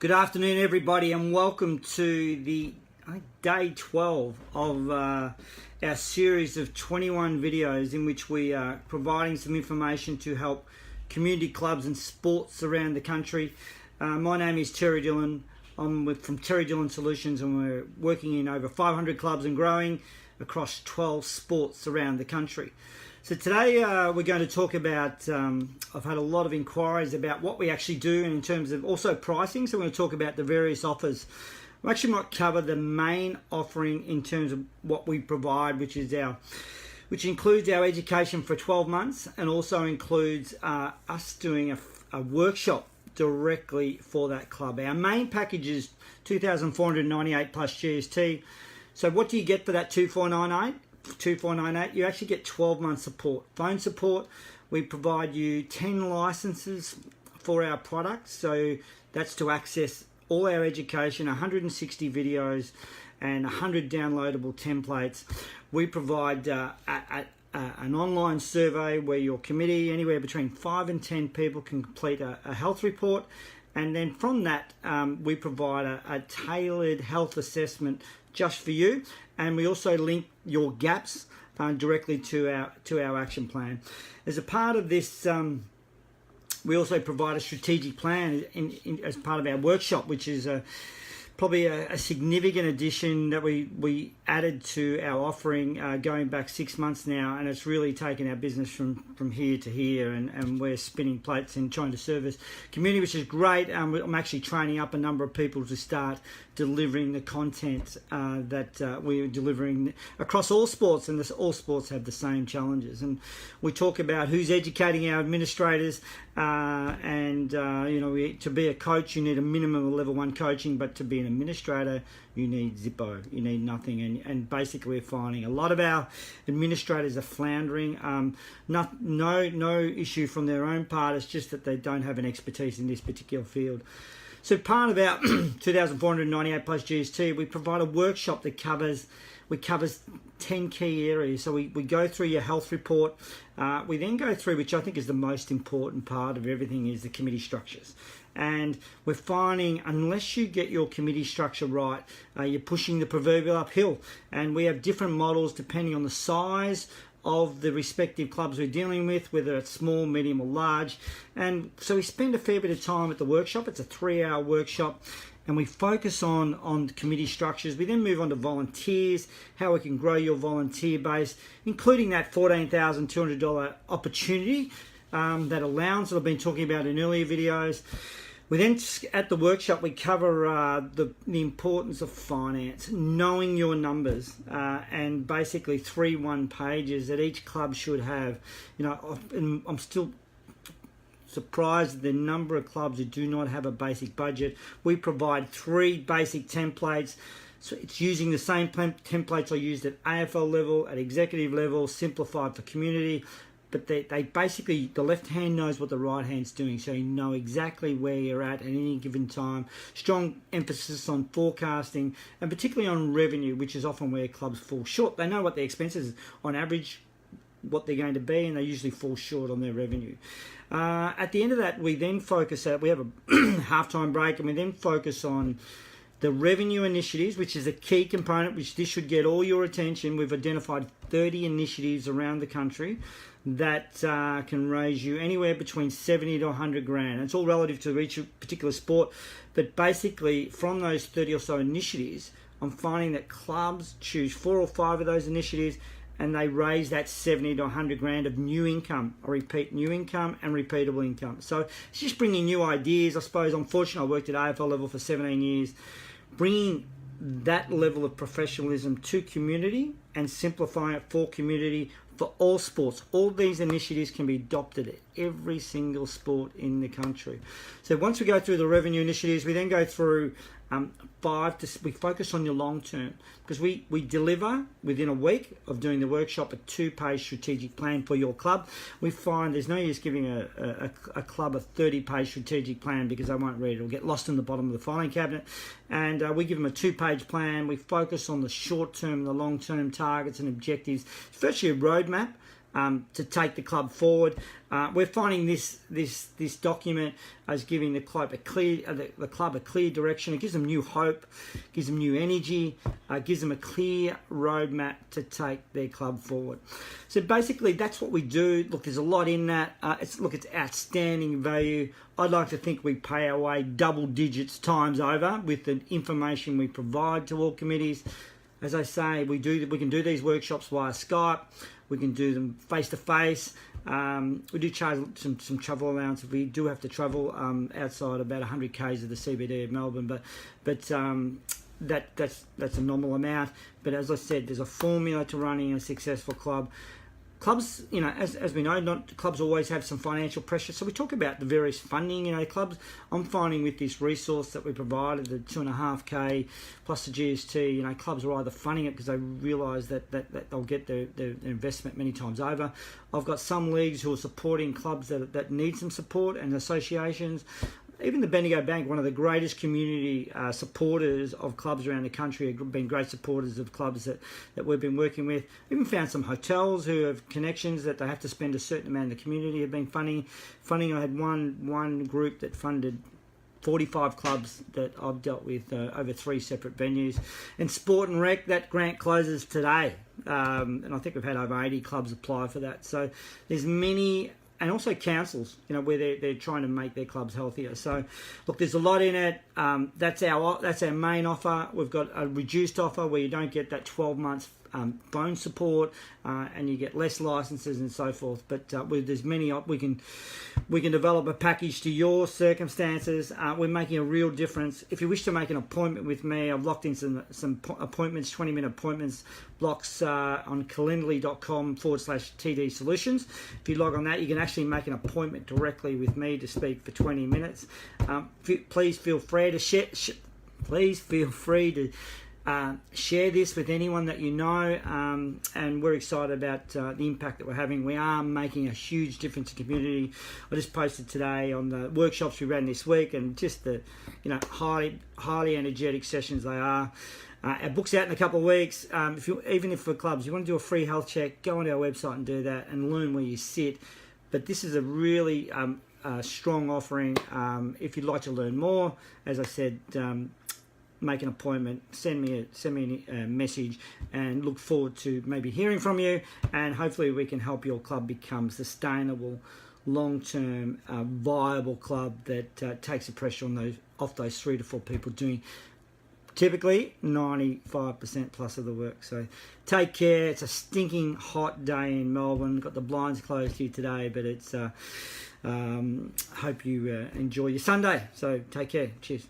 Good afternoon, everybody, and welcome to the day 12 of our series of 21 videos in which we are providing some information to help community clubs and sports around the country. My name is Terry Dillon. I'm from Terry Dillon Solutions, and we're working in over 500 clubs and growing across 12 sports around the country. So today we're going to talk about, I've had a lot of inquiries about what we actually do and in terms of also pricing. So we're going to talk about the various offers. We actually might cover the main offering in terms of what we provide, which includes our education for 12 months and also includes us doing a workshop directly for that club. Our main package is $2,498 plus GST. So what do you get for that $2,498? You actually get 12 months support. Phone support, we provide you 10 licenses for our products. So that's to access all our education, 160 videos and 100 downloadable templates. We provide an online survey where your committee, anywhere between 5 and 10 people, can complete a health report. And then from that, we provide a tailored health assessment just for you. And we also link your gaps directly to our action plan. As a part of this, we also provide a strategic plan as part of our workshop, which is probably a significant addition that we added to our offering going back 6 months now, and it's really taken our business from here to here, and we're spinning plates and trying to service community, which is great. I'm actually training up a number of people to start delivering the content that we're delivering across all sports, and all sports have the same challenges. And we talk about who's educating our administrators, to be a coach you need a minimum of level 1 coaching, but to be an administrator you need zippo, you need nothing. And basically we're finding a lot of our administrators are floundering. No issue from their own part, it's just that they don't have an expertise in this particular field. So part of our $2,498 plus GST, we provide a workshop that covers 10 key areas. So we go through your health report. We then go through, which I think is the most important part of everything, is the committee structures. And we're finding unless you get your committee structure right, you're pushing the proverbial uphill. And we have different models depending on the size of the respective clubs we're dealing with, whether it's small, medium or large. And so we spend a fair bit of time at the workshop. It's a 3-hour workshop, and we focus on committee structures. We then move on to volunteers, how we can grow your volunteer base, including that $14,200 opportunity, that allowance that I've been talking about in earlier videos. We then, at the workshop, we cover the importance of finance, knowing your numbers, and basically 3 one-pagers that each club should have. And I'm still surprised at the number of clubs who do not have a basic budget. We provide 3 basic templates. So it's using the same templates I used at AFL level, at executive level, simplified for community. But they basically, the left hand knows what the right hand's doing, so you know exactly where you're at any given time. Strong emphasis on forecasting, and particularly on revenue, which is often where clubs fall short. They know what their expenses, on average, what they're going to be, and they usually fall short on their revenue. At the end of that, we then focus we have a halftime break, and we then focus on the revenue initiatives, which is a key component, which this should get all your attention. We've identified 30 initiatives around the country that can raise you anywhere between 70 to 100 grand. It's all relative to each particular sport, but basically from those 30 or so initiatives, I'm finding that clubs choose 4 or 5 of those initiatives and they raise that 70 to 100 grand of new income. I repeat, new income and repeatable income. So it's just bringing new ideas. I suppose, unfortunately, I worked at AFL level for 17 years, bringing that level of professionalism to community and simplifying it for community for all sports. All these initiatives can be adopted at every single sport in the country. So once we go through the revenue initiatives, we then go through we focus on your long term, because we deliver within a week of doing the workshop a 2-page strategic plan for your club. We find there's no use giving a club a 30-page strategic plan because they won't read it. It'll get lost in the bottom of the filing cabinet. And we give them a 2-page plan. We focus on the short term, the long term targets and objectives. It's virtually a roadmap to take the club forward. We're finding this document as giving the club a clear direction. It gives them new hope, gives them new energy, gives them a clear roadmap to take their club forward. So basically, that's what we do. Look, there's a lot in that. It's outstanding value. I'd like to think we pay our way double digits times over with the information we provide to all committees. As I say, we can do these workshops via Skype. We can do them face to face. We do charge some travel allowance if we do have to travel outside about 100 k's of the CBD of Melbourne, but that's a normal amount. But as I said, there's a formula to running a successful club. Clubs, as we know, clubs always have some financial pressure. So we talk about the various funding, clubs. I'm finding with this resource that we provided, the 2.5K plus the GST, clubs are either funding it because they realise that they'll get their investment many times over. I've got some leagues who are supporting clubs that need some support, and associations. Even the Bendigo Bank, one of the greatest community supporters of clubs around the country, have been great supporters of clubs that we've been working with. We even found some hotels who have connections that they have to spend a certain amount in the community have been funding. I had one group that funded 45 clubs that I've dealt with over 3 separate venues. And Sport and Rec, that grant closes today. And I think we've had over 80 clubs apply for that. So there's many. And also councils, where they're trying to make their clubs healthier. So, look, there's a lot in it. That's our main offer. We've got a reduced offer where you don't get that 12 months phone support, and you get less licenses and so forth. But there's many. We can develop a package to your circumstances. We're making a real difference. If you wish to make an appointment with me, I've locked in some appointments, 20-minute appointments blocks on calendly.com/TD Solutions. If you log on that, you can actually make an appointment directly with me to speak for 20 minutes. Please feel free to share. Please feel free to share this with anyone that you know, and we're excited about the impact that we're having. We are making a huge difference in the community. I just posted today on the workshops we ran this week, and just the highly energetic sessions they are. Our book's out in a couple of weeks. Even if for clubs you want to do a free health check, go onto our website and do that and learn where you sit. But this is a really strong offering. If you'd like to learn more, as I said, make an appointment, send me a message, and look forward to maybe hearing from you, and hopefully we can help your club become sustainable, long-term, viable club that takes the pressure off those 3 to 4 people doing typically 95% plus of the work. So take care. It's a stinking hot day in Melbourne. Got the blinds closed here today, but it's hope you enjoy your Sunday. So take care. Cheers.